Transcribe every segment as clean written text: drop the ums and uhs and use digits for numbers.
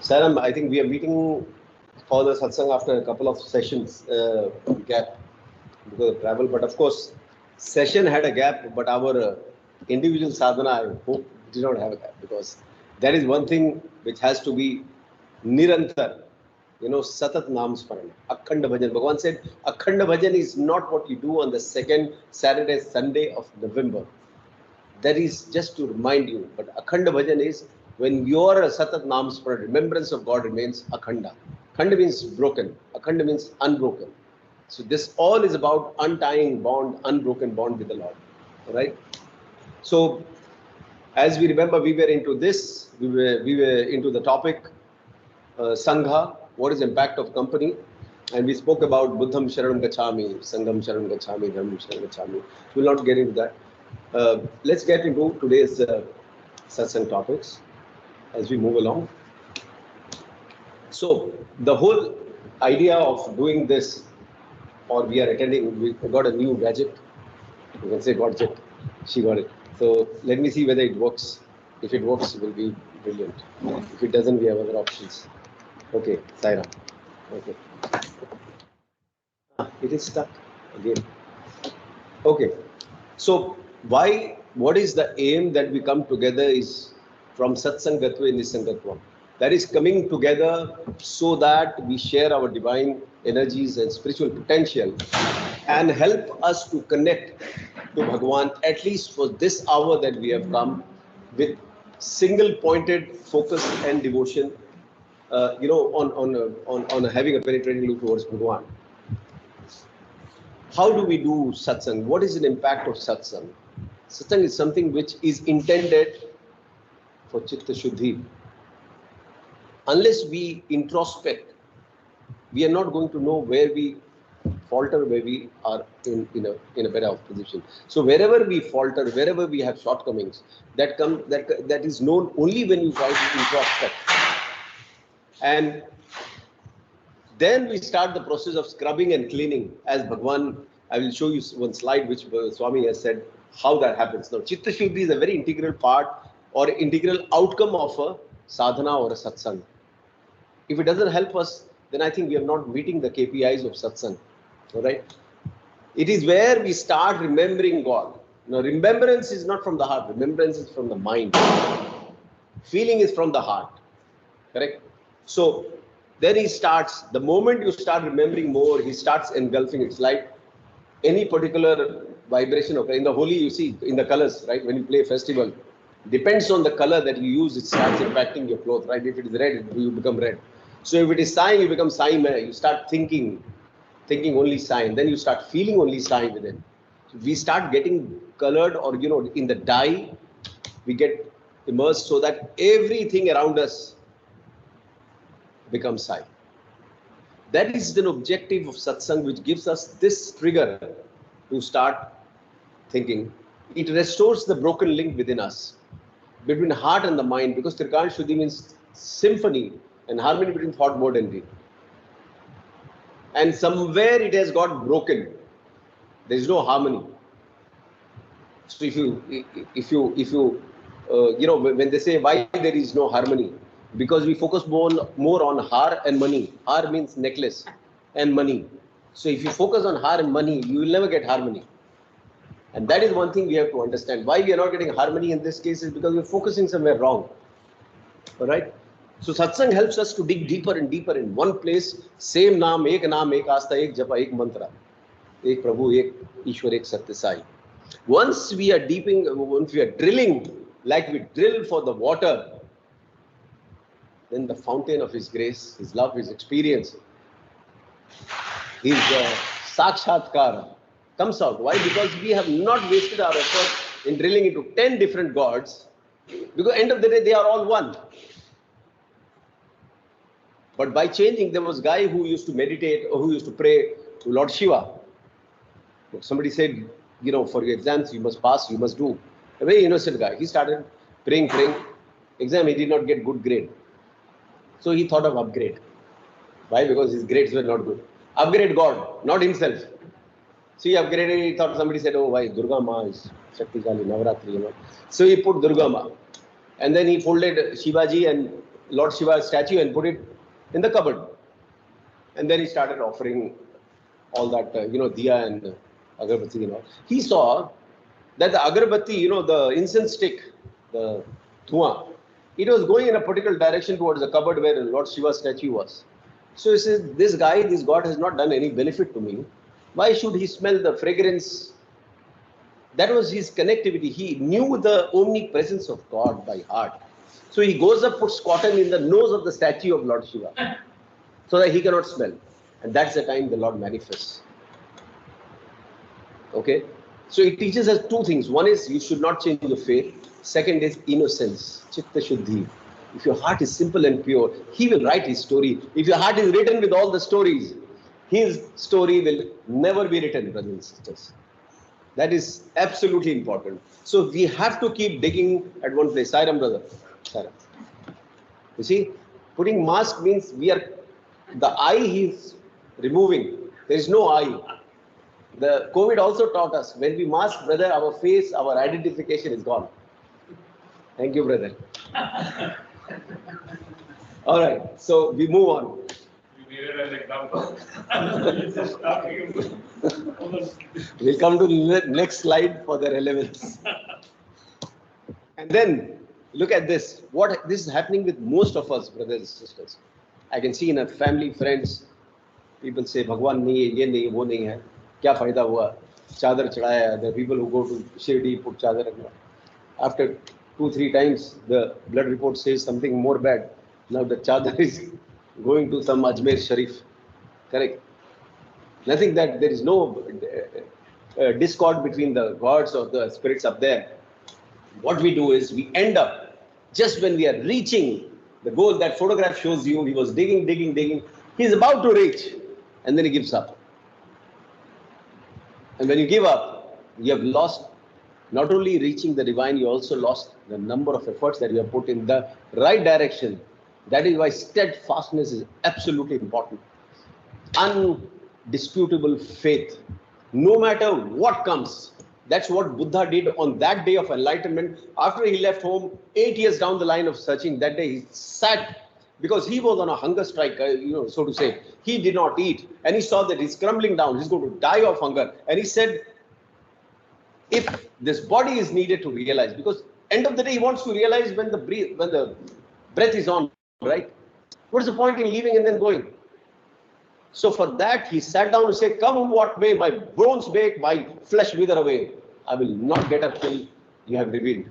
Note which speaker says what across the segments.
Speaker 1: Saram, I think we are meeting for the satsang after a couple of sessions gap because of travel. But of course, session had a gap, but our individual sadhana, I hope, did not have a gap because that is one thing which has to be nirantar. Satat Naam Smaran, Akhand Bhajan. Bhagavan said, Akhand Bhajan is not what you do on the second Saturday, Sunday of November. That is just to remind you. But Akhand Bhajan is when your Satat Naam Smaran, remembrance of God remains Akhanda. Khanda means broken. Akhanda means unbroken. So this all is about untying bond, unbroken bond with the Lord. All right. So as we remember, we were into this. We were into the topic Sangha. What is the impact of company? And we spoke about Buddham Sharanam Gacchami, Sangham Sharanam Gacchami, Dhammam Sharanam Gacchami. We will not get into that. Let's get into today's satsang topics as we move along. So the whole idea of doing this, or we are attending, we got a new gadget. You can say gadget. She got it. So let me see whether it works. If it works, it will be brilliant. If it doesn't, we have other options. Okay, Saira. Okay. It is stuck again. Okay. So what is the aim that we come together is from Satsangatva Nisangatva. That is coming together so that we share our divine energies and spiritual potential and help us to connect to Bhagavan, at least for this hour that we have come with single pointed focus and devotion, on having a penetrating look towards Bhagavan. How do we do satsang? What is the impact of satsang? Satsang is something which is intended for chitta shuddhi. Unless we introspect, we are not going to know where we falter, where we are in a better position. So wherever we falter, wherever we have shortcomings, that is known only when you try to introspect. And then we start the process of scrubbing and cleaning. As Bhagwan, I will show you one slide which Swami has said how that happens. Now, Chitta Shuddhi is a very integral part or integral outcome of a sadhana or a satsang. If it doesn't help us, then I think we are not meeting the KPIs of satsang. All right? It is where we start remembering God. Now, remembrance is not from the heart. Remembrance is from the mind. Feeling is from the heart. Correct? So, then he starts, the moment you start remembering more, he starts engulfing. It's like any particular vibration. Okay, in the Holi, you see, in the colors, right? When you play a festival, depends on the color that you use, it starts impacting your clothes, right? If it is red, you become red. So if it is sign, you become sign. You start thinking only sign. Then you start feeling only sign within. So we start getting colored, or in the dye, we get immersed so that everything around us becomes sai. That is the objective of satsang, which gives us this trigger to start thinking. It restores the broken link within us, between heart and the mind, because Trikana Shuddhi means symphony and harmony between thought, word and deed. And somewhere it has got broken. There is no harmony. So when they say why there is no harmony, because we focus more on har and money. Har means necklace and money. So if you focus on har and money, you will never get harmony. And that is one thing we have to understand. Why we are not getting harmony in this case is because we are focusing somewhere wrong. All right? So satsang helps us to dig deeper and deeper in one place. Same naam, ek asta, ek japa, ek mantra. Ek Prabhu, ek Ishwar, ek Satya Sai. Once we are drilling, like we drill for the water, then the fountain of His grace, His love, His experience, His sakshatkar comes out. Why? Because we have not wasted our effort in drilling into 10 different gods, because end of the day, they are all one. But by changing, there was a guy who used to meditate or who used to pray to Lord Shiva. Somebody said, for your exams, you must pass, you must do. A very innocent guy. He started praying. Exam, he did not get good grade. So he thought of upgrade. Why? Because his grades were not good. Upgrade God, not himself. So he upgraded, he thought, somebody said, oh, why, Durga Ma is Shakti Kali, Navaratri, So he put Durga Ma. And then he folded Shivaji and Lord Shiva's statue and put it in the cupboard. And then he started offering all that, diya and agarbatti and all. He saw that the agarbatti, the incense stick, the dhua, it was going in a particular direction towards the cupboard where Lord Shiva's statue was. So he says, this God has not done any benefit to me. Why should he smell the fragrance? That was his connectivity. He knew the omnipresence of God by heart. So he goes up, puts cotton in the nose of the statue of Lord Shiva so that he cannot smell. And that's the time the Lord manifests. Okay? So it teaches us two things. One is you should not change your faith. Second is innocence, chitta shuddhi. If your heart is simple and pure, he will write his story. If your heart is written with all the stories, his story will never be written, brothers and sisters. That is absolutely important. So we have to keep digging at one place. Sairam, brother. Sairam. You see, putting mask means the eye he's removing. There is no eye. The COVID also taught us, when we mask, brother, our face, our identification is gone. Thank you, brother. All right, so we move on.
Speaker 2: You needed an example.
Speaker 1: We'll come to the next slide for the relevance. And then, look at this. This is happening with most of us, brothers and sisters. I can see in our family, friends, people say, Bhagwan nahi hai, ye nahi, wo nahi hai. Kya fayda hua? Chadar chadaya. The people who go to Shirdi put chadar. After 2-3 times, the blood report says something more bad. Now the chadar is going to some Ajmer Sharif. Correct? Nothing that there is no discord between the gods or the spirits up there. What we do is we end up, just when we are reaching the goal, that photograph shows you, he was digging. He's about to reach, and then he gives up. And when you give up, you have lost not only reaching the divine, you also lost the number of efforts that you have put in the right direction. That is why steadfastness is absolutely important. Undisputable faith, no matter what comes. That's what Buddha did on that day of enlightenment. After he left home, 8 years down the line of searching, that day he sat, because he was on a hunger strike, so to say. He did not eat, and he saw that he's crumbling down. He's going to die of hunger. And he said, if this body is needed to realize, because end of the day he wants to realize when the breath is on, right? What's the point in leaving and then going? So for that, he sat down and said, come what may, my bones bake, my flesh wither away. I will not get up till you have revealed.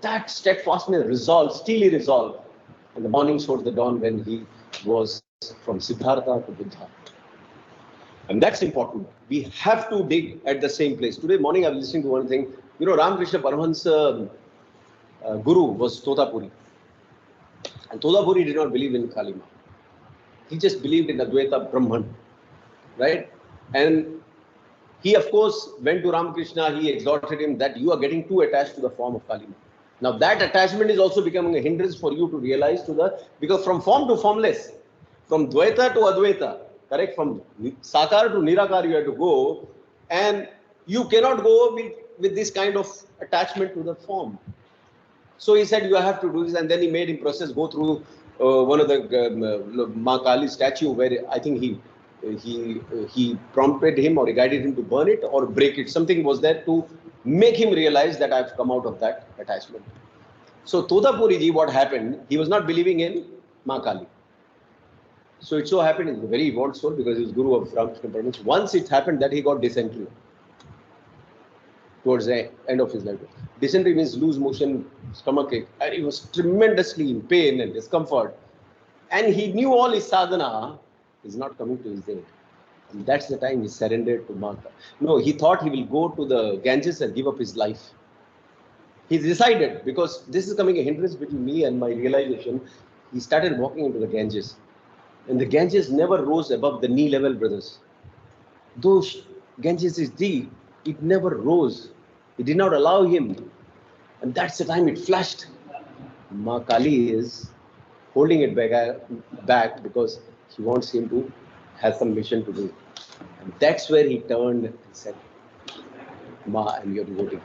Speaker 1: That steadfastness, resolve, steely resolve. And the morning showed the dawn when he was from Siddhartha to Buddha. And that's important. We have to dig at the same place. Today morning I was listening to one thing. Ramakrishna Paramahansa Guru was Totapuri. And Totapuri did not believe in Kalima. He just believed in Advaita Brahman, right? And he, of course, went to Ramakrishna. He exhorted him that you are getting too attached to the form of Kalima. Now that attachment is also becoming a hindrance for you to realize because from form to formless, from Dvaita to Advaita, correct? From Sakar to Nirakar you have to go, and you cannot go with this kind of attachment to the form. So he said, you have to do this, and then he made him process, go through one of the Ma Kali statue, where I think he prompted him or he guided him to burn it or break it. Something was there to make him realize that I've come out of that attachment. So Totapuri ji, what happened? He was not believing in Ma Kali. So it so happened he's a very evolved soul, because he was Guru of Ramakrishna Paramahansa. Once it happened that he got dysentery towards the end of his life. Dysentery means loose motion, stomach ache, and he was tremendously in pain and discomfort. And he knew all his sadhana is not coming to his aid. And that's the time he surrendered to Mata. No, he thought he will go to the Ganges and give up his life. He decided, because this is coming a hindrance between me and my realization, he started walking into the Ganges. And the Ganges never rose above the knee level, brothers. Though Ganges is deep, it never rose. It did not allow him. And that's the time it flashed. Ma Kali is holding it back because he wants him to have some mission to do. And that's where he turned and said, Ma, I'm your devotee.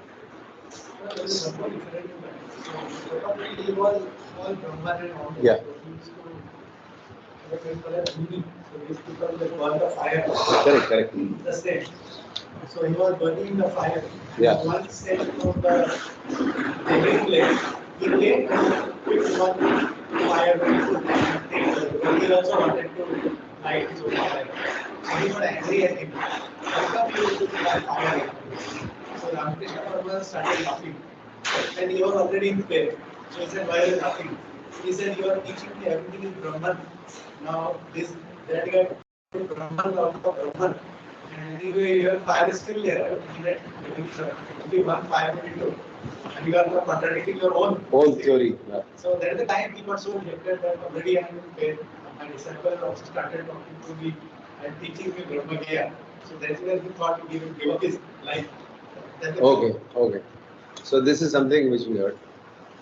Speaker 1: Yeah. Correct, correct.
Speaker 3: The same. So he was burning the fire.
Speaker 1: Yeah.
Speaker 3: One said from the living place, he came to pick one fire and take the, because he also wanted to light his own fire. So he got angry at him. How come you took my fire? So Ramakrishna Parama started laughing. And he was already in pain. So he said, why are you laughing? He said, you are teaching me everything is Brahman. Now that guy took Brahman out of Brahman. And anyway, your fire is still there. Only one fire will do. And you are not contradicting your own
Speaker 1: theory. Yeah.
Speaker 3: So there is a time he got so rejected that already I am in pain. My disciple also started talking to me and teaching me Brahma Gya. So that's where he thought he will give up his life.
Speaker 1: Okay, okay. So this is something which we heard.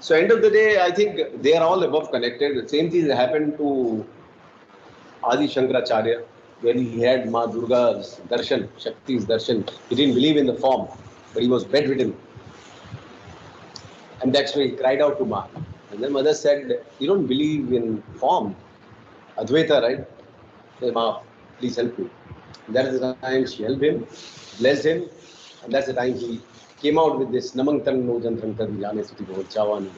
Speaker 1: So end of the day, I think they are all above connected. The same thing happened to Adi Shankaracharya, when he had Ma Durga's darshan, Shakti's darshan. He didn't believe in the form, but he was bedridden. And that's why he cried out to Ma. And then mother said, you don't believe in form. Advaita, right? Say, Ma, please help me. And that is the time she helped him, blessed him, and that's the time he came out with this Namang Tang No Jantram Tari Jane Suti Bhavad Chavani.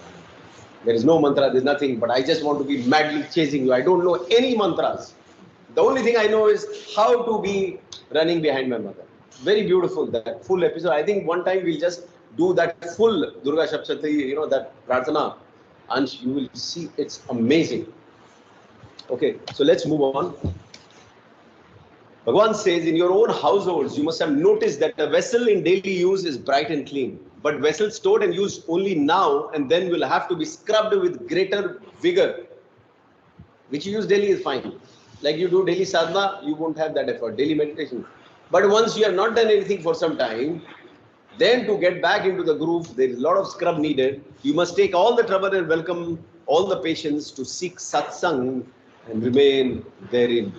Speaker 1: There is no mantra, there is nothing, but I just want to be madly chasing you. I don't know any mantras. The only thing I know is how to be running behind my mother. Very beautiful, that full episode. I think one time we'll just do that full Durga Shapshati, that Prarthana, and you will see it's amazing. Okay, so let's move on. Bhagavan says, in your own households, you must have noticed that a vessel in daily use is bright and clean. But vessels stored and used only now and then will have to be scrubbed with greater vigor. Which you use daily is fine. Like you do daily sadhana, you won't have that effort, daily meditation. But once you have not done anything for some time, then to get back into the groove, there is a lot of scrub needed. You must take all the trouble and welcome all the patience to seek satsang and remain therein.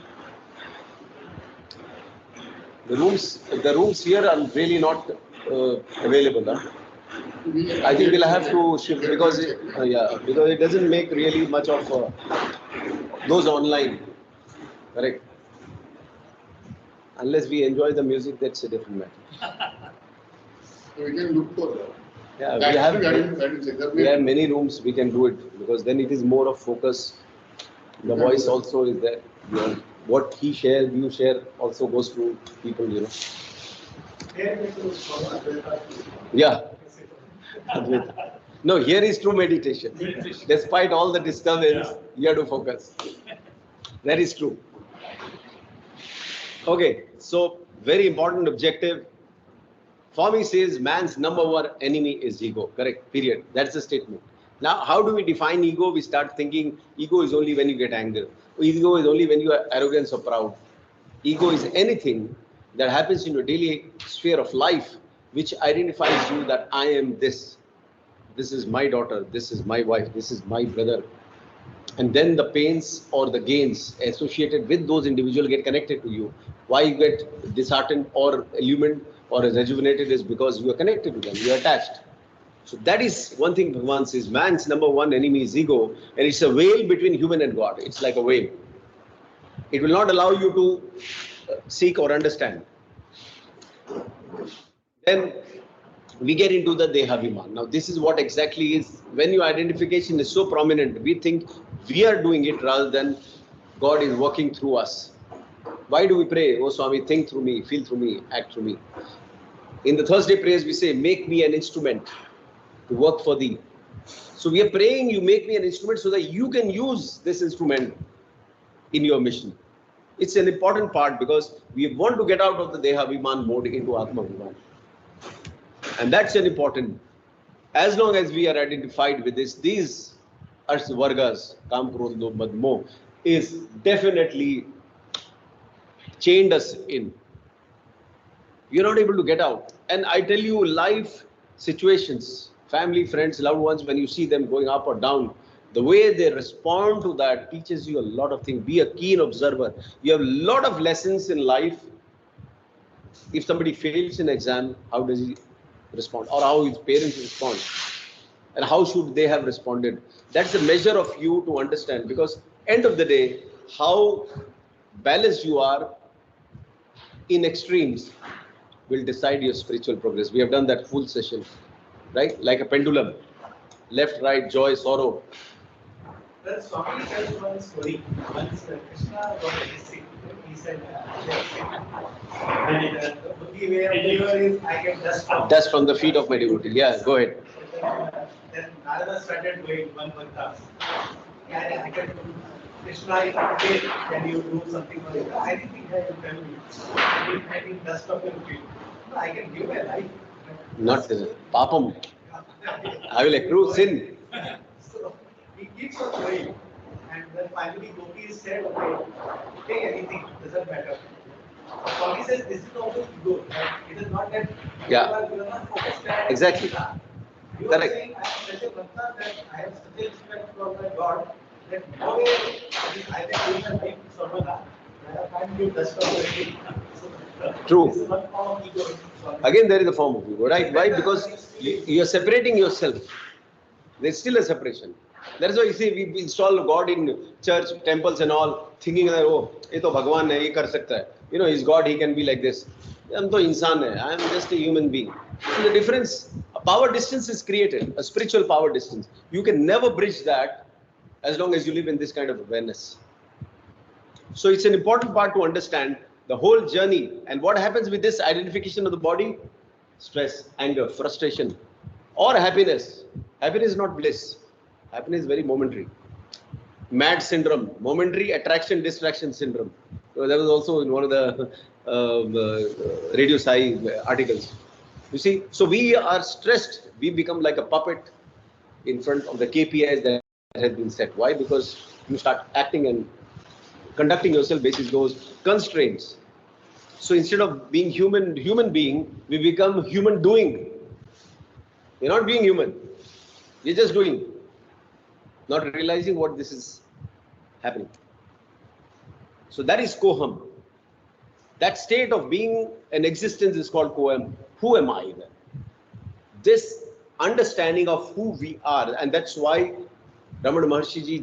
Speaker 1: The rooms here are really not available. Huh? I think we'll have to shift because it doesn't make really much of those online. Correct. Unless we enjoy the music, that's a different matter.
Speaker 4: We can look for that.
Speaker 1: Yeah, we have many rooms. We can do it because then it is more of focus. The voice also is there. What he shares, you share, also goes to people, Yeah. No, here is true meditation. Despite all the disturbance, you have to focus. That is true. Okay, so very important objective. Swami says man's number one enemy is ego. Correct, period. That's the statement. Now, how do we define ego? We start thinking ego is only when you get anger. Ego is only when you are arrogant or proud. Ego is anything that happens in your daily sphere of life which identifies you that I am this. This is my daughter. This is my wife. This is my brother. And then the pains or the gains associated with those individuals get connected to you. Why you get disheartened or illumined or rejuvenated is because you are connected to them. You are attached. So that is one thing Bhagavan says, man's number one enemy is ego, and it's a veil between human and God. It's like a veil. It will not allow you to seek or understand. Then we get into the Dehabhiman. Now this is what exactly is, when your identification is so prominent, we think we are doing it rather than God is working through us. Why do we pray? Oh Swami, think through me, feel through me, act through me. In the Thursday prayers we say, make me an instrument to work for thee. So we are praying, you make me an instrument so that you can use this instrument in your mission. It's an important part because we want to get out of the Dehabhiman mode into Atma Abhiman. And that's an important, as long as we are identified with this, these Vargas, Kam, Krodh, Lobh, Madh, Moh, is definitely chained us in. You're not able to get out. And I tell you, life situations, family, friends, loved ones, when you see them going up or down, the way they respond to that teaches you a lot of things. Be a keen observer. You have a lot of lessons in life. If somebody fails an exam, how does he respond, or how his parents respond, and how should they have responded. That's the measure of you to understand, because end of the day, how balanced you are in extremes will decide your spiritual progress. We have done that full session, right? Like a pendulum, left, right, joy, sorrow.
Speaker 3: The Swami tells one story. Once Krishna got sick, he said, and the only way of cure is I get dust
Speaker 1: from the feet of my devotee. Yeah, go ahead.
Speaker 3: Then Narada started doing one task. Yeah, I can do. Krishna is okay. Can you do something for it? I think he had to tell me. I think dust of your feet. No, I can give my life.
Speaker 1: Not papam. I will accrue sin.
Speaker 3: So he keeps on going. And then finally Gopi said, okay, take anything, doesn't matter. Swami says this is also ego. Right? It is not that you are not focused at
Speaker 1: exactly.
Speaker 3: You are saying I am such a bhakta that I have such a respect for my God that no way I can give my life to someone else. I can't give dust of my feet.
Speaker 1: True.
Speaker 3: This is one form of ego.
Speaker 1: Again, there is a form of ego, right? Why? Because you are separating yourself. There's still a separation. That is why you see we install God in church, temples and all, thinking that, oh, ये तो भगवान है, ये कर सकता है. You know, he's God, he can be like this. हम तो इंसान है. I am just a human being. So the difference, a power distance is created, a spiritual power distance. You can never bridge that as long as you live in this kind of awareness. So it's an important part to understand the whole journey. And what happens with this identification of the body? Stress, anger, frustration, or happiness. Happiness is not bliss. Happiness is very momentary. MAD syndrome, momentary attraction distraction syndrome. So that was also in one of the Radio Sai articles. You see, so we are stressed. We become like a puppet in front of the KPIs that have been set. Why? Because you start acting and conducting yourself basis those constraints. So instead of being human being, we become human doing. We're not being human. We're just doing, not realizing what this is happening. So that is Koham. That state of being an existence is called Koham. Who am I then? This understanding of who we are, and that's why Ramana Maharshi ji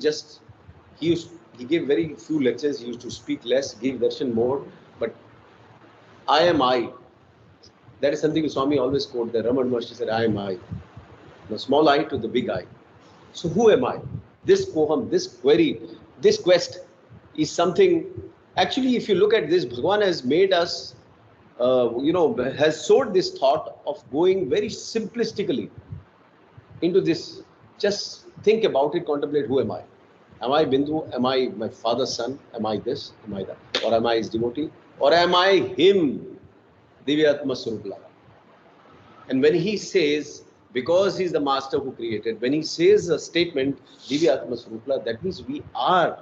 Speaker 1: he gave very few lectures. He used to speak less, give darshan more. But I am I. That is something Swami always quote. That Ramana Maharshi said, I am I. The small I to the big I. So who am I? This Koham, this query, this quest is something. Actually, if you look at this, Bhagavan has made us, has sowed this thought of going very simplistically into this. Just think about it, contemplate, who am I? Am I Bindu? Am I my father's son? Am I this? Am I that? Or am I his devotee? Or am I him? Divyatma Surupla. And when he says, because he's the master who created, when he says a statement, Divyatma Surupla, that means we are.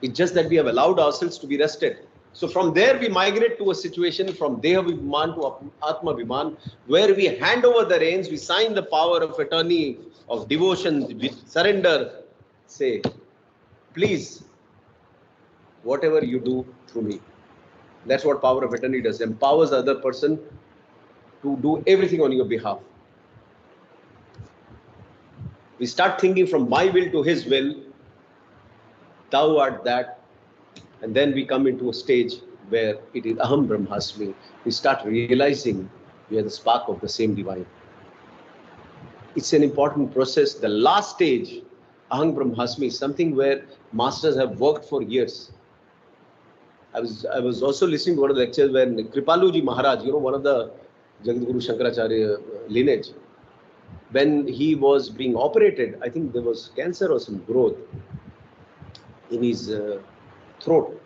Speaker 1: It's just that we have allowed ourselves to be rested. So from there we migrate to a situation from Deha Vibhaman to Atma Vibhaman, where we hand over the reins, we sign the power of attorney, of devotion, we surrender, say, please, whatever you do through me. That's what power of attorney does, empowers the other person to do everything on your behalf. We start thinking from my will to his will, thou art that, and then we come into a stage where it is Aham Brahmasmi. We start realizing we are the spark of the same divine. It's an important process. The last stage, Aham Brahmasmi, is something where masters have worked for years. I was also listening to one of the lectures where Kripaluji Maharaj, one of the Jagadguru Shankaracharya lineage, when he was being operated, I think there was cancer or some growth in his throat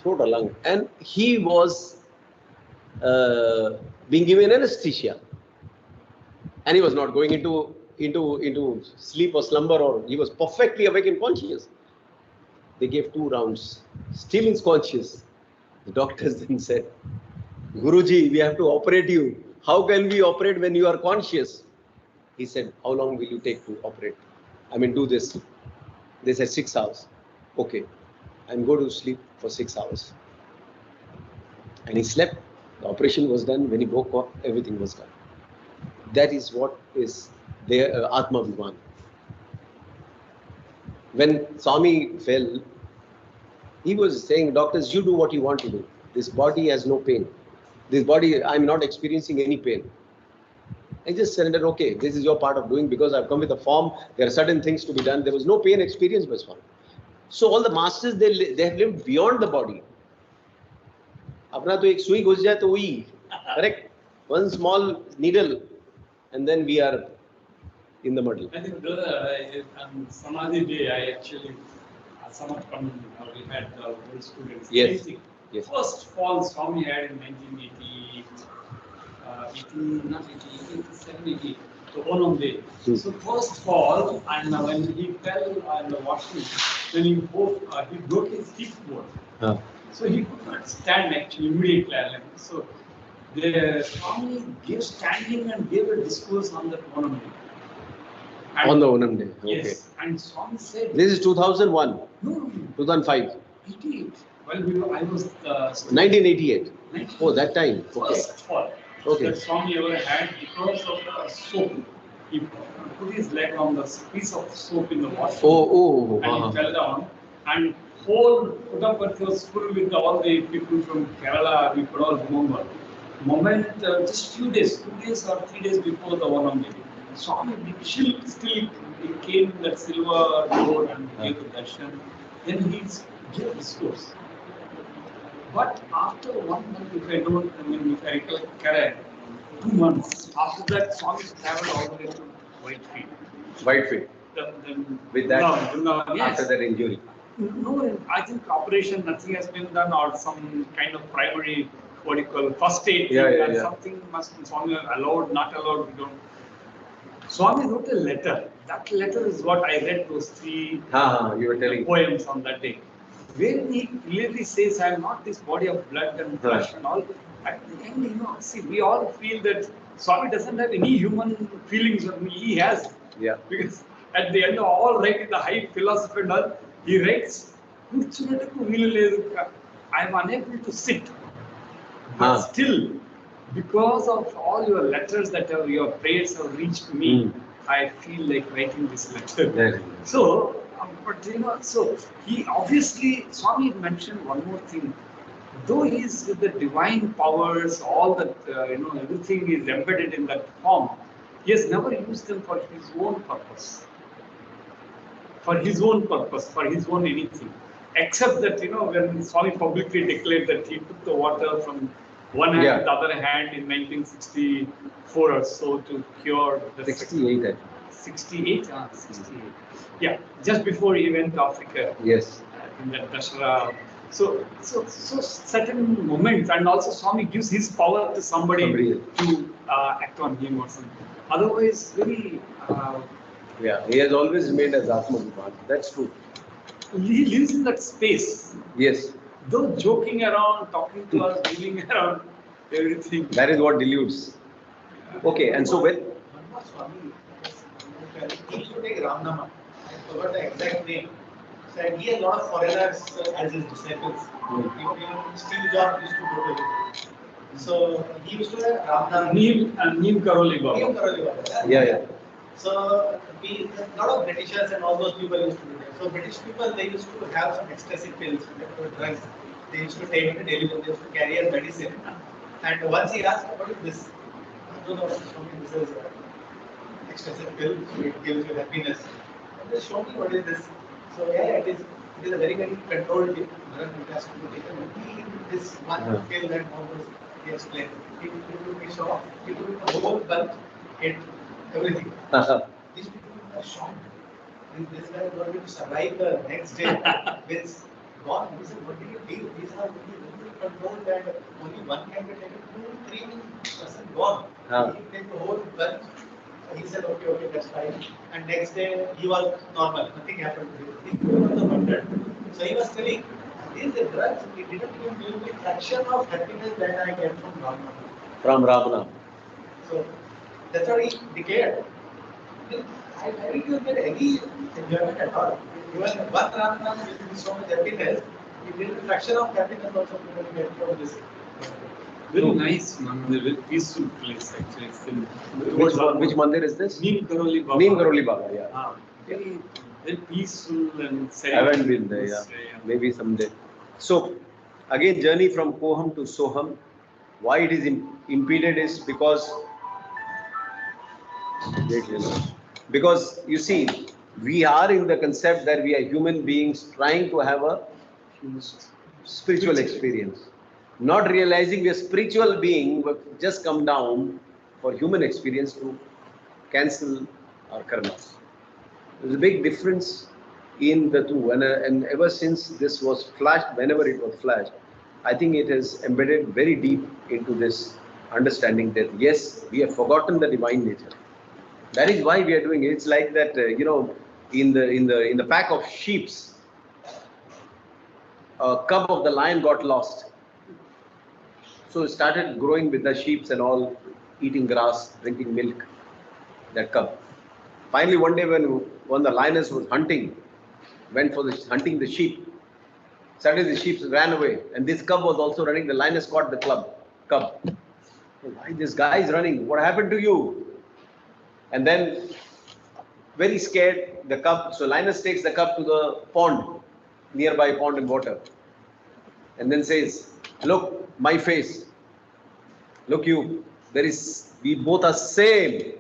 Speaker 1: or lung, and he was being given anesthesia, and he was not going into sleep or slumber, or he was perfectly awake and conscious. They gave 2 rounds, still he's conscious. The doctors then said, Guruji, we have to operate you. How can we operate when you are conscious? He said, how long will you take to operate? Do this. They said 6 hours. Okay, and go to sleep for 6 hours. And he slept. The operation was done. When he woke up, everything was done. That is what is their Atma Abhiman. When Swami fell, he was saying, doctors, you do what you want to do. This body has no pain. This body, I'm not experiencing any pain. I just surrendered, okay, this is your part of doing because I've come with a form. There are certain things to be done. There was no pain experienced by Swami. So all the masters, they have lived beyond the body. अपना तो एक सुई घुस जाए तो वही, correct? One small needle, and then we are in the middle.
Speaker 2: I think on Samadhi Day, I actually, we had old students.
Speaker 1: Yes. Yes.
Speaker 2: First fall Swami had in 1980, 87, the Onam Day. So first fall, and when he fell on the washing, then he broke his hip bone. So he could not stand actually immediately. So the Swami gave standing and gave a discourse on that Onam Day. And
Speaker 1: On the Onam Day. Okay.
Speaker 2: Yes, and Swami said.
Speaker 1: This is 2001.
Speaker 2: No.
Speaker 1: 2005.
Speaker 2: 88. Well, I was
Speaker 1: 1988. Oh, that time. Okay.
Speaker 2: First fall.
Speaker 1: Okay.
Speaker 2: That Swami ever had because of soap. He put his leg on the piece of soap in the washroom. And he fell down. And whole Puttaparthi was full with all the people from Kerala. We could all remember. Just few days, 2 days or 3 days before the Onam Day, Swami still he came in that silver road and gave the darshan. Then he gave discourse. But after 1 month, if I recollect correct, 2 months, after that, Swami traveled all the way to Whitefield.
Speaker 1: Whitefield. With that,
Speaker 2: yes.
Speaker 1: after that injury.
Speaker 2: No, I think operation, nothing has been done, or some kind of primary, what you call, first aid. Something must be Swami allowed, not allowed, we don't. Swami wrote a letter. That letter is what I read, those 3
Speaker 1: you were telling
Speaker 2: poems on that day. When he clearly says, I am not this body of blood and flesh and all. At the end, see, we all feel that Swami doesn't have any human feelings of me. He has.
Speaker 1: Yeah.
Speaker 2: Because at the end of all writing the high philosophy and all, he writes, I am unable to sit. But still, because of all your letters your prayers have reached me, I feel like writing this letter. So, so he obviously, Swami mentioned one more thing. Though he is with the divine powers, all that, everything is embedded in that form, he has never used them for his own purpose. For his own anything. Except that, when Swami publicly declared that he took the water from one hand to the other hand in 1964 or so to cure the
Speaker 1: 68.
Speaker 2: 68? 68. Yeah, just before he went to Africa.
Speaker 1: Yes.
Speaker 2: In that Dashara. So certain moments, and also Swami gives his power to somebody to act on him or something. Otherwise, very.
Speaker 1: He has always remained as Atma Abhiman. That's true.
Speaker 2: He lives in that space.
Speaker 1: Yes.
Speaker 2: Though joking around, talking to us, dealing around everything.
Speaker 1: That is what dilutes. Okay, and so when.
Speaker 3: He used to take Ramnama. I forgot the exact name. So he had a lot of foreigners as his disciples. Even Steve Jobs used to go to him. So he used to have Ramnama.
Speaker 2: Neem Karoli Baba.
Speaker 3: Yeah. So a lot of Britishers and all those people used to do that. So British people, they used to have some ecstasy pills, drugs. They used to take it daily, they used to carry as medicine. And once he asked, what is this? I don't know, this is ecstasy pill, so it gives you happiness. And just show me what is this. So it is a very, very controlled drug. It has to be taken only in this one pill and all those he explained. It will be shocked. It will be the whole bunch, everything. These people are shocked. This guy is going to survive the next day with gone. He said, what do you do? These are very controlled and only one can be taken, 2-3% gone. He take the whole bunch. He said, okay, that's fine. And next day he was normal. Nothing happened to him. He was 100. So he was telling, these are drugs. It didn't even give me a fraction of happiness that I get from Ramana.
Speaker 1: From Ramana.
Speaker 3: So that's what he declared. I didn't get any enjoyment at all. Even one Ramana gives me so much happiness, it gives a fraction of happiness also people get from this.
Speaker 2: Very nice mandir, very peaceful place actually. It's in,
Speaker 1: Which mandir is this?
Speaker 2: Neem Karoli Baba.
Speaker 1: Neem Karoli Baba, yeah.
Speaker 2: Very, very peaceful and
Speaker 1: I haven't been there, yeah. Maybe someday. So, again, journey from Koham to Soham. Why it is impeded is because you see, we are in the concept that we are human beings trying to have a spiritual experience. Not realizing we are spiritual being, but just come down for human experience to cancel our karmas. There's a big difference in the two, and ever since this was flashed, whenever it was flashed, I think it has embedded very deep into this understanding that yes, we have forgotten the divine nature. That is why we are doing it. It's like that, in the pack of sheeps, a cub of the lion got lost. So it started growing with the sheep and all, eating grass, drinking milk, that cub. Finally, one day when the lioness was went for hunting the sheep, suddenly the sheep ran away, and this cub was also running. The lioness caught the cub. Why this guy is running? What happened to you? And then, very scared, so lioness takes the cub to the nearby pond and water, and then says, "Look, my face. Look, you. We both are same.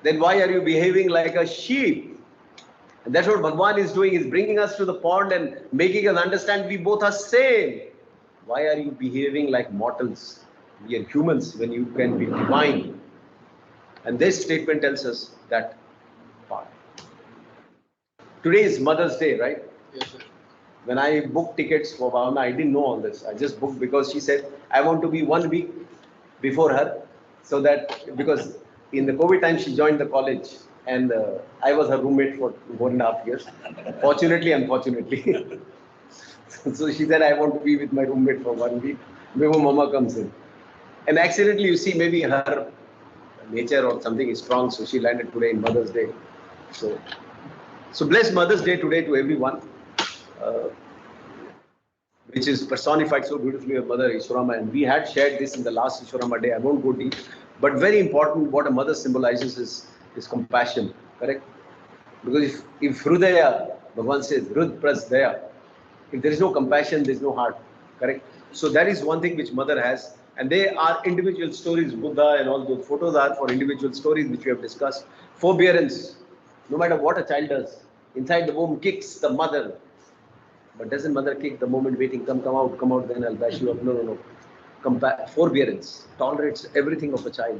Speaker 1: Then why are you behaving like a sheep?" And that's what Bhagwan is doing, is bringing us to the pond and making us understand we both are same. Why are you behaving like mortals? We are humans when you can be divine. And this statement tells us that part. Today is Mother's Day, right?
Speaker 4: Yes, sir.
Speaker 1: When I booked tickets for Bhavana, I didn't know all this. I just booked because she said, I want to be 1 week before her. So that, because in the COVID time, she joined the college and I was her roommate for 1.5 years. Fortunately, unfortunately. So she said, I want to be with my roommate for 1 week before Mama comes in. And accidentally, you see, maybe her nature or something is strong, so she landed today in Mother's Day. So bless Mother's Day today to everyone, which is personified so beautifully with Mother Ishwarama. And we had shared this in the last Ishwarama Day. I won't go deep, but very important. What a mother symbolizes is compassion. Correct? Because if Hrudaya, Bhagavan says Hrud pras daya. If there is no compassion, there is no heart. Correct? So that is one thing which mother has. And they are individual stories. Buddha and all those photos are for individual stories which we have discussed. Forbearance. No matter what a child does, inside the womb kicks the mother. But doesn't mother kick the moment waiting, come out, then I'll bash you up. No. Forbearance. Tolerates everything of a child.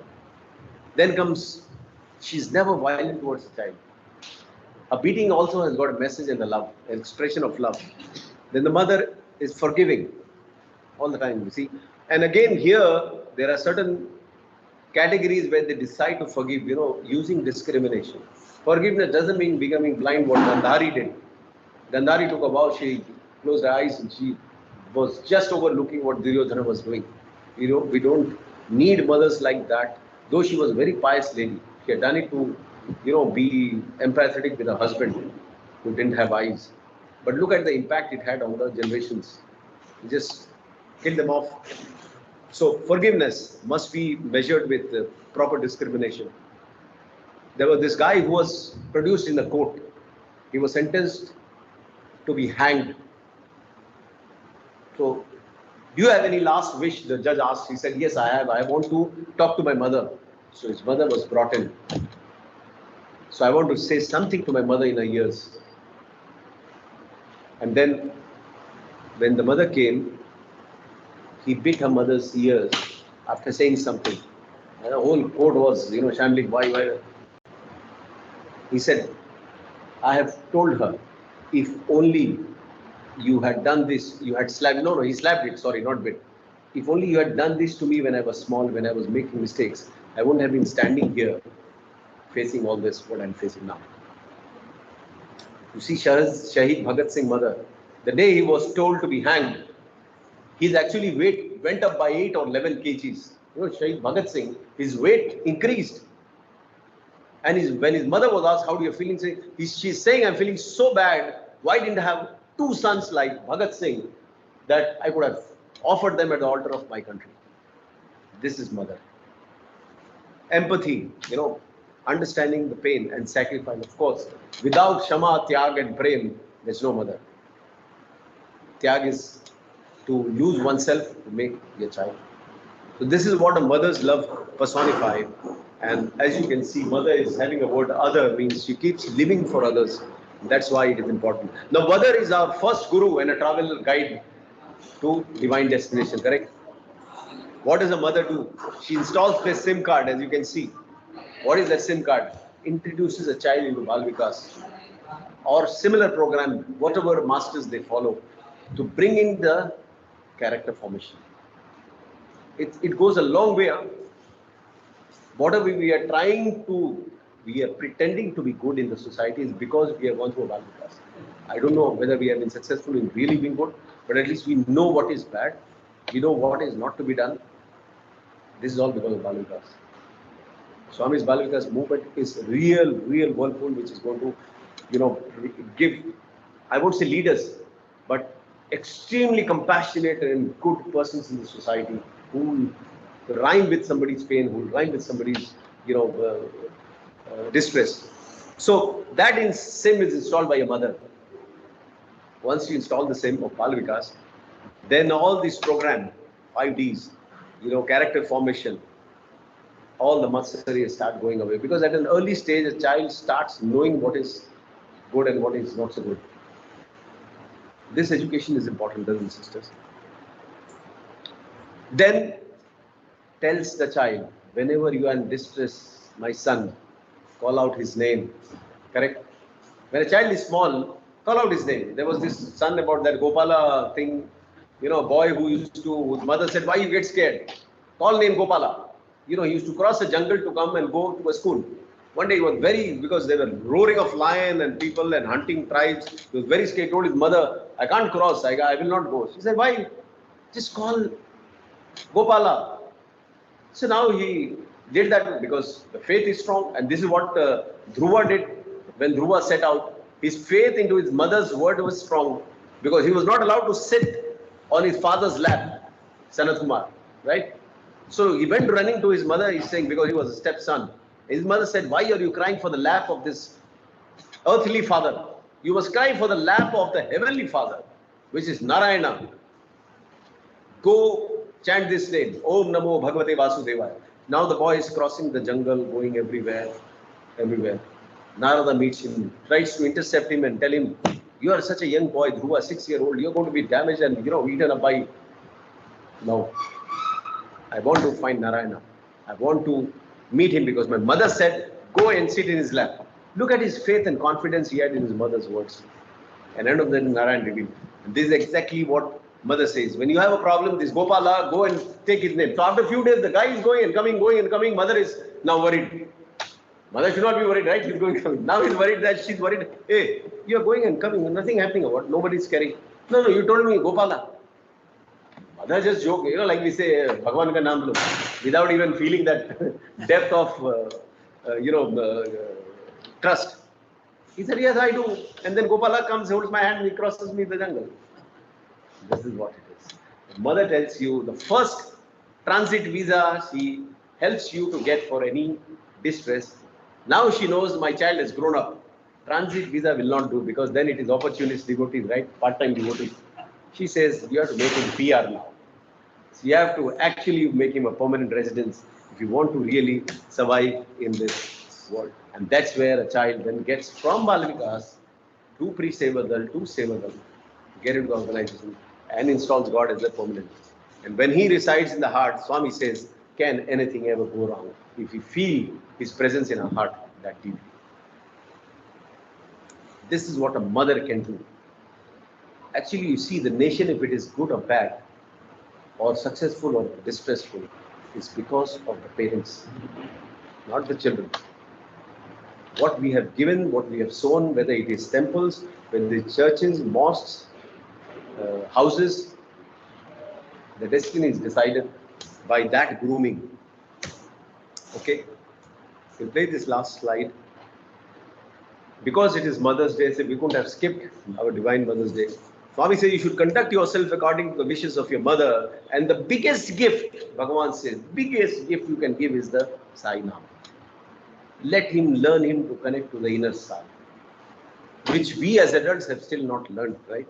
Speaker 1: Then comes, she's never violent towards the child. A beating also has got a message and a love, an expression of love. Then the mother is forgiving all the time, you see. And again, here, there are certain categories where they decide to forgive, using discrimination. Forgiveness doesn't mean becoming blind, what Gandhari did. Gandhari took a vow, she closed her eyes and she was just overlooking what Duryodhana was doing. We don't need mothers like that. Though she was a very pious lady, she had done it to, be empathetic with her husband who didn't have eyes. But look at the impact it had on the generations. It just killed them off. So forgiveness must be measured with proper discrimination. There was this guy who was produced in the court. He was sentenced to be hanged. So, do you have any last wish? The judge asked. He said, yes, I have. I want to talk to my mother. So his mother was brought in. So I want to say something to my mother in her ears. And then, when the mother came, he bit her mother's ears after saying something. And the whole court was, shambling. Why? He said, I have told her, if only you had done this, you had slapped. No, he slapped it. Sorry, not bit. If only you had done this to me when I was small, when I was making mistakes, I wouldn't have been standing here facing all this, what I'm facing now. You see, Shahid Bhagat Singh mother, the day he was told to be hanged, his actually weight went up by 8 or 11 kgs. Shahid Bhagat Singh, his weight increased. And when his mother was asked, how do you feel? She's saying, I'm feeling so bad. Why didn't I have 2 sons like Bhagat Singh that I could have offered them at the altar of my country. This is mother. Empathy, understanding the pain and sacrifice. Of course, without Shama, Tyag and Prem, there's no mother. Tyag is to lose oneself to make your child. So this is what a mother's love personified. And as you can see, mother is having a word other, means she keeps living for others. That's why it is important. Now, mother is our first guru and a travel guide to divine destination, correct? What does a mother do? She installs the SIM card, as you can see. What is that SIM card? Introduces a child into Bal Vikas or similar program, whatever masters they follow, to bring in the character formation. It goes a long way. Whatever we are pretending to be good in the society is because we have gone through a Bal Vikas. I don't know whether we have been successful in really being good, but at least we know what is bad. We know what is not to be done. This is all because of Bal Vikas. Swami's Bal Vikas movement is real whirlpool which is going to, give, I won't say leaders, but extremely compassionate and good persons in the society who rhyme with somebody's pain, who rhyme with somebody's, distress. So that SIM is installed by a mother. Once you install the SIM of Bal Vikas, then all this program, 5Ds, character formation, all the matsarias start going away. Because at an early stage, a child starts knowing what is good and what is not so good. This education is important, brothers and sisters. Then tells the child, whenever you are in distress, my son, call out his name. Correct? When a child is small, call out his name. There was this son about that Gopala thing, boy whose mother said, why you get scared? Call name Gopala. He used to cross a jungle to come and go to a school. One day he was because they were roaring of lion and people and hunting tribes. He was very scared, told his mother, I can't cross, I will not go. She said, why? Just call Gopala. So now he did that because the faith is strong, and this is what Dhruva did when Dhruva set out. His faith into his mother's word was strong because he was not allowed to sit on his father's lap, Sanat Kumar, right? So he went running to his mother, he's saying, because he was a stepson. His mother said, why are you crying for the lap of this earthly father? You must cry for the lap of the heavenly father, which is Narayana. Go chant this name, Om Namo Bhagavate Vasudevaya. Now the boy is crossing the jungle, going everywhere. Narada meets him, tries to intercept him and tell him, you are such a young boy, Dhruva, 6-year-old, you're going to be damaged and eaten up by... No. I want to find Narayana. I want to meet him because my mother said, go and sit in his lap. Look at his faith and confidence he had in his mother's words. And end of that, Narayana revealed. And this is exactly what mother says. When you have a problem, this Gopala, go and take his name. So after a few days, the guy is going and coming. Mother is now worried. Mother should not be worried, right? He's going and coming. Now he's worried that she's worried. Hey, you're going and coming. Nothing happening. What? Nobody's caring. No, you told me Gopala. Mother just joke, like we say, Bhagwan ka naam lo, without even feeling that depth of, trust. He said, yes, I do. And then Gopala comes, holds my hand, and he crosses me in the jungle. This is what it is. The mother tells you the first transit visa she helps you to get for any distress. Now she knows my child has grown up. Transit visa will not do because then it is opportunist devotees, right? Part-time devotees. She says, you have to make him PR now. So you have to actually make him a permanent residence if you want to really survive in this world. And that's where a child then gets from Bal Vikas to pre-Sevadal to Sevadal, get into the organization and installs God as a permanent. And when he resides in the heart, Swami says, can anything ever go wrong if we feel his presence in our heart that deeply? This is what a mother can do. Actually, you see the nation, if it is good or bad, or successful or distressful, is because of the parents, not the children. What we have given, what we have sown, whether it is temples, whether it is churches, mosques, houses, the destiny is decided by that grooming. Okay? We'll play this last slide. Because it is Mother's Day, so we couldn't have skipped our Divine Mother's Day. Swami says you should conduct yourself according to the wishes of your mother. And the biggest gift, Bhagavan says, biggest gift you can give is the Sai Nam. Let him learn him to connect to the inner Sai, which we as adults have still not learned, right?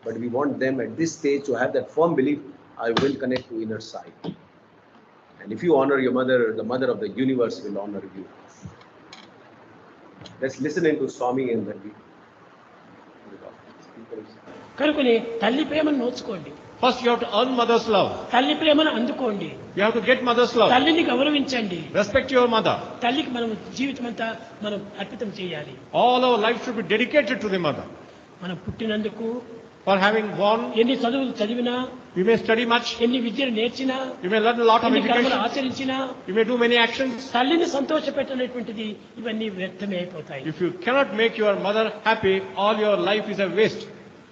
Speaker 1: But we want them at this stage to have that firm belief, I will connect to inner Sai. And if you honor your mother, the mother of the universe will honor you. Let's listen into Swami and then we.
Speaker 5: కనుకనే తల్లి ప్రేమను నోచుకోండి.
Speaker 6: First you have to earn mother's love.
Speaker 5: తల్లి ప్రేమను అందుకోండి.
Speaker 6: You have to get mother's love.
Speaker 5: తల్లిని గౌరవించండి.
Speaker 6: Respect your mother.
Speaker 5: తల్లికి మనం జీవితం అంతా మనం అర్పితం చేయాలి.
Speaker 6: All our life should be dedicated to the mother.
Speaker 5: మనం పుట్టినందుకు,
Speaker 6: For having born,
Speaker 5: ఎన్ని చదువులు చదివినా,
Speaker 6: you may study much,
Speaker 5: ఎన్ని విద్యలు నేర్చినా,
Speaker 6: you may learn a lot of
Speaker 5: ఎన్ని కర్మలు
Speaker 6: education,
Speaker 5: ఆచరించినా,
Speaker 6: you may do many actions.
Speaker 5: తల్లిని సంతోషపెట్టనేటువంటిది ఇవన్నీ వ్యర్థమే అయిపోతాయి.
Speaker 6: If you cannot make your mother happy, all your life is a waste.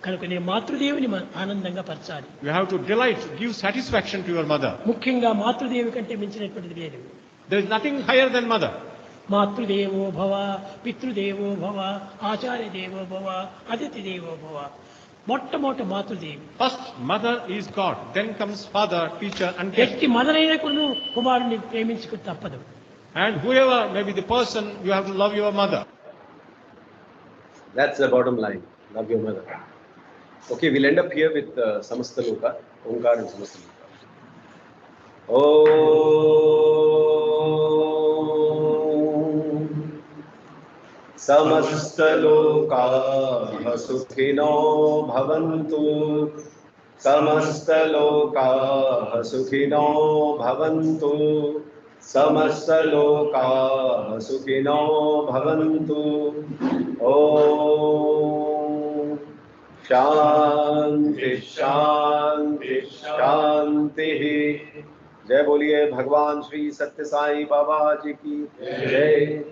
Speaker 5: కనుకనే మాతృదేవిని ఆనందంగా పరచాలి.
Speaker 6: You have to delight, give satisfaction to your mother.
Speaker 5: ముఖ్యంగా మాతృదేవి కంటే మించినటువంటిది లేదు.
Speaker 6: There is nothing higher than mother.
Speaker 5: మాతృదేవో భవ, పితృదేవో భవ, ఆచార్య దేవో భవ, అతిథి దేవో భవ. మొట్టమొదటి మాతృదేవి.
Speaker 6: First mother is God, then comes father, teacher and guest.
Speaker 5: వ్యక్తి మదనైన కూడా కుమారుని ప్రేమించుకు తప్పదు.
Speaker 6: And whoever may be the person, you have to love your mother.
Speaker 1: That's the bottom line. Love your mother. Okay, we'll end up here with Samasta Loka, Omkar and Samasta Loka. Om Samasta Loka Sukhino Bhavantu. Samasta Loka Sukhino Bhavantu. Samasta Loka Sukhino Bhavantu. Om शांति शांति शांति. जय बोलिए भगवान श्री सत्य साई बाबा जी की जय.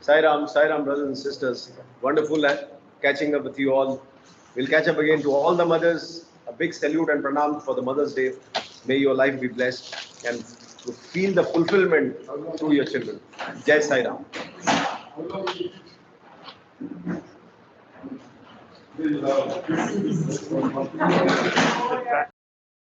Speaker 1: Sai Ram, brothers and sisters. Wonderful catching up with you all. We'll catch up again to all the mothers. A big salute and pranam for the Mother's Day. May your life be blessed and to feel the fulfillment through your children. Jai Sai Ram.